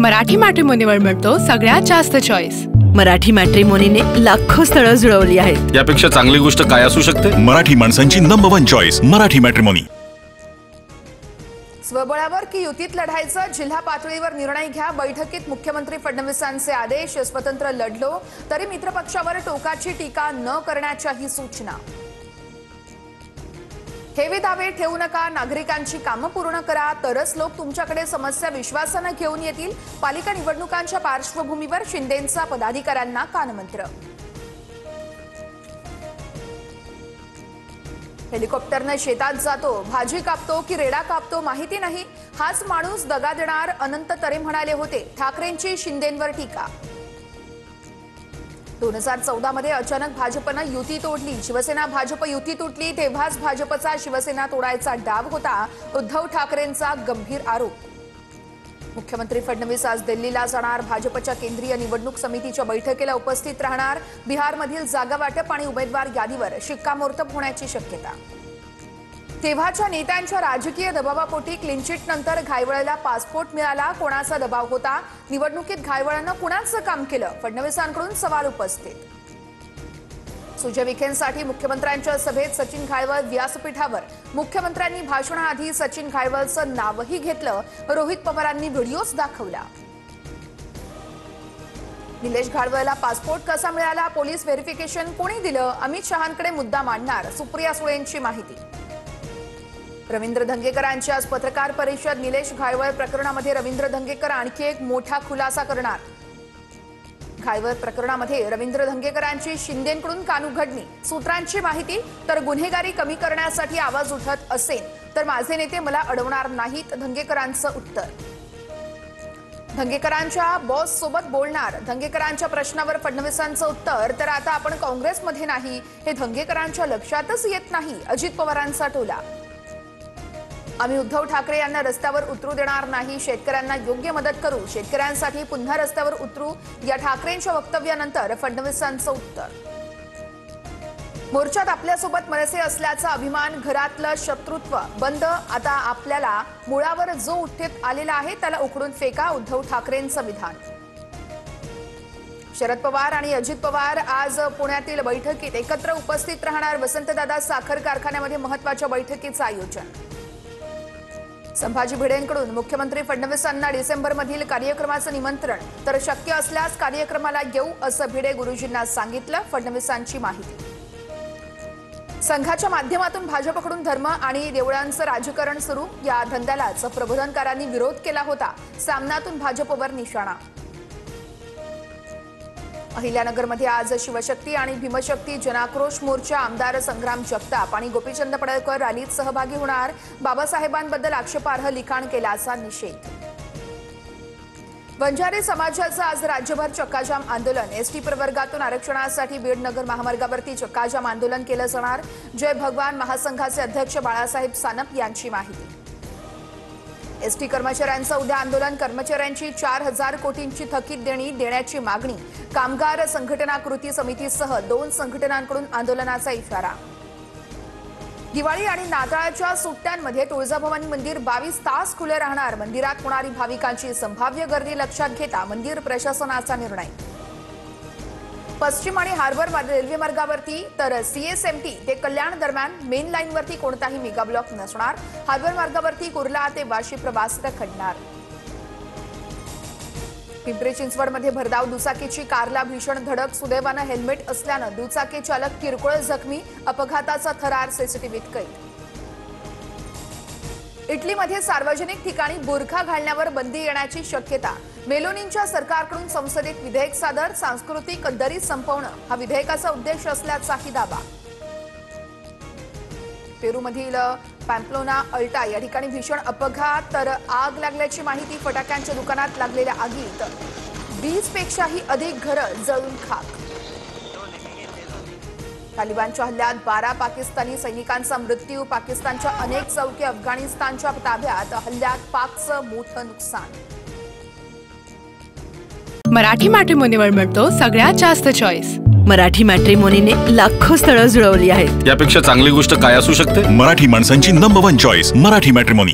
मराठी मॅट्रिमोनीवर मिळतो सगळ्यात जास्त चॉईस। मराठी मॅट्रिमोनीने लाखो स्थळं जुळवली आहेत। यापेक्षा चांगली गोष्ट काय असू शकते? मराठी माणसांची नंबर 1 चॉईस मराठी मॅट्रिमोनी। स्वबळावर की युतीत लढायचं, जिल्हा पातळीवर निर्णय घ्या। बैठकीत मुख्यमंत्री फडणवीसांचे आदेश। स्वतंत्र लढलो तरी मित्रपक्षावर टोकाची टीका न करण्याच्याही सूचना। हेवे दावे ठेवू नका, नागरिकांची कामं पूर्ण करा, तरच लोक तुमच्याकडे समस्या विश्वासाने घेऊन येतील। पालिका निवडणुकांच्या पार्श्वभूमीवर शिंदेंचा पदाधिकाऱ्यांना कानमंत्र। हेलिकॉप्टरने शेतात जातो, भाजी कापतो की रेडा कापतो माहिती नाही, हाच माणूस दगा देणार, अनंत तरे म्हणाले होते। ठाकरेंची शिंदेंवर टीका। 2014 मध्ये अचानक भाजपनं युती तोडली। शिवसेना भाजप युती तुटली तेव्हाच भाजपचा शिवसेना तोडायचा डाव होता, उद्धव ठाकरेंचा गंभीर आरोप। मुख्यमंत्री फडणवीस आज दिल्लीला जाणार, भाजपच्या केंद्रीय निवडणूक समितीच्या बैठकीला उपस्थित राहणार। बिहारमधील जागा वाटप आणि उमेदवार यादीवर शिक्कामोर्तब होण्याची शक्यता। तेव्हाच्या नेत्यांच्या राजकीय दबावापोटी क्लीनचिट नंतर घायवळला पासपोर्ट मिळाला, कोणाचा दबाव होता? निवडणुकीत घायवळानं कुणाचं काम केलं? फडणवीसांकडून सवाल उपस्थित। सुजय विखेंसाठी मुख्यमंत्र्यांच्या सभेत सचिन घायवळ व्यासपीठावर। मुख्यमंत्र्यांनी भाषणाआधी सचिन घायवळचं नावही घेतलं, रोहित पवारांनी व्हिडिओच दाखवला। निलेश घायवळला पासपोर्ट कसा मिळाला? पोलीस व्हेरिफिकेशन कोणी दिलं? अमित शहांकडे मुद्दा मांडणार, सुप्रिया सुळेंची माहिती। रवींद्र धंगेकरांची आज पत्रकार परिषद। निलेश घायवळ प्रकरणामध्ये रवींद्र धंगेकर आणखी एक मोठा खुलासा करणार। घायवळ प्रकरणामध्ये रवींद्र धंगेकरांची शिंदेंकडून कानउघडणी, सूत्रांची माहिती। तर गुन्हेगारी कमी करण्यासाठी आवाज उठत असेल तर माझे नेते मला अडवणार नाहीत, धंगेकरांचं उत्तर। धंगेकरांच्या बॉस सोबत बोलणार, धंगेकरांच्या प्रश्नावर फडणवीसांचं उत्तर। तर आता आपण काँग्रेसमध्ये नाही हे धंगेकरांच्या लक्षातच येत नाही, अजित पवारांचा टोला। आम्ही उद्धव ठाकरे यांना रस्त्यावर उतरू देणार नाही, शेतकऱ्यांना योग्य मदत करू, शेतकऱ्यांसाठी पुन्हा रस्त्यावर उतरू, या ठाकरेंच्या वक्तव्यानंतर फडणवीसांचं उत्तर। मोर्चात आपल्यासोबत मनसे असल्याचा अभिमान, घरातलं शत्रुत्व बंद, आता आपल्याला मुळावर जो उठ्ठीत आलेला आहे त्याला उखडून फेका, उद्धव ठाकरेंचं विधान। शरद पवार आणि अजित पवार आज पुण्यातील बैठकीत एकत्र उपस्थित राहणार। वसंतदादा साखर कारखान्यामध्ये महत्त्वाच्या बैठकीचं आयोजन। संभाजी भिडेंकडून मुख्यमंत्री फडणवीसांना डिसेंबरमधील कार्यक्रमाचं निमंत्रण, तर शक्य असल्यास कार्यक्रमाला येऊ असं भिडे गुरुजींना सांगितलं, फडणवीसांची माहिती। संघाच्या माध्यमातून भाजपकडून धर्म आणि देवळांचं राजकारण सुरू, या धंद्यालाच प्रबोधनकारांनी विरोध केला होता, सामनातून भाजपवर निशाणा। अहिल्यानगरमध्ये आज शिवशक्ती आणि भीमशक्ती जनाक्रोश मोर्चा। आमदार संग्राम जगताप आणि गोपीचंद पडळकर रॅलीत सहभागी होणार। बाबासाहेबांबद्दल आक्षेपार्ह लिखाण केल्याचा निषेध। बंजारी समाजाचं आज राज्यभर चक्काजाम आंदोलन। एसटी प्रवर्गातून आरक्षणासाठी बीड नगर महामार्गावरती चक्काजाम आंदोलन केलं जाणार। जय भगवान महासंघाचे अध्यक्ष बाळासाहेब सानप यांची माहिती। एसटी कर्मचाऱ्यांचं उद्या आंदोलन, कर्मचाऱ्यांची 4000 कोटींची थकीत देणी देण्याची मागणी। कामगार संघटना कृती समितीसह 2 संघटनांकडून आंदोलनाचा इशारा। दिवाळी आणि नाताळच्या सुट्ट्यांमध्ये तुळजाभवानी मंदिर 22 तास खुले राहणार। मंदिरात होणारी भाविकांची संभाव्य गर्दी लक्षात घेता मंदिर प्रशासनाचा निर्णय। पश्चिम आणि हार्बर रेल्वे मार्गावरती तर सीएसएमटी ते कल्याण दरम्यान मेन लाईनवरती कोणताही मेगा ब्लॉक नसणार। हार्बर मार्गावरती कुर्ला ते वाशी प्रवास रखडणार। पिंपरी चिंचवडमध्ये भरधाव दुचाकीची कारला भीषण धडक, सुदैवानं हेल्मेट असल्यानं दुचाकी चालक किरकोळ जखमी, अपघाताचा थरार सीसीटीव्हीत कैद। इटलीमध्ये सार्वजनिक ठिकाणी बुरखा घालण्यावर बंदी येण्याची शक्यता। मेलोनींच्या सरकारकडून संसदेत विधेयक सादर, सांस्कृतिक दरी संपवणं हा विधेयकाचा उद्देश असल्याचाही दावा। पेरूमधील पॅम्प्लोना अल्टा या ठिकाणी भीषण अपघात, तर आग लागल्याची माहिती। फटाक्यांच्या दुकानात लागलेल्या आगीत 20 पेक्षाही अधिक घरं जळून खाक। तालिबानच्या हल्ल्यात 12 पाकिस्तानी सैनिकांचा मृत्यू, पाकिस्तानच्या अनेक चौकी अफगाणिस्तानच्या ताब्यात, हल्ल्यात पाकचं मोठं नुकसान। मराठी मॅट्रिमोनीवर मिळतो सगळ्यात जास्त चॉईस। मराठी मॅट्रिमोनीने लाखो स्थळं जुळवली आहेत। यापेक्षा चांगली गोष्ट काय असू शकते? मराठी माणसांची नंबर 1 चॉईस मराठी मॅट्रिमोनी।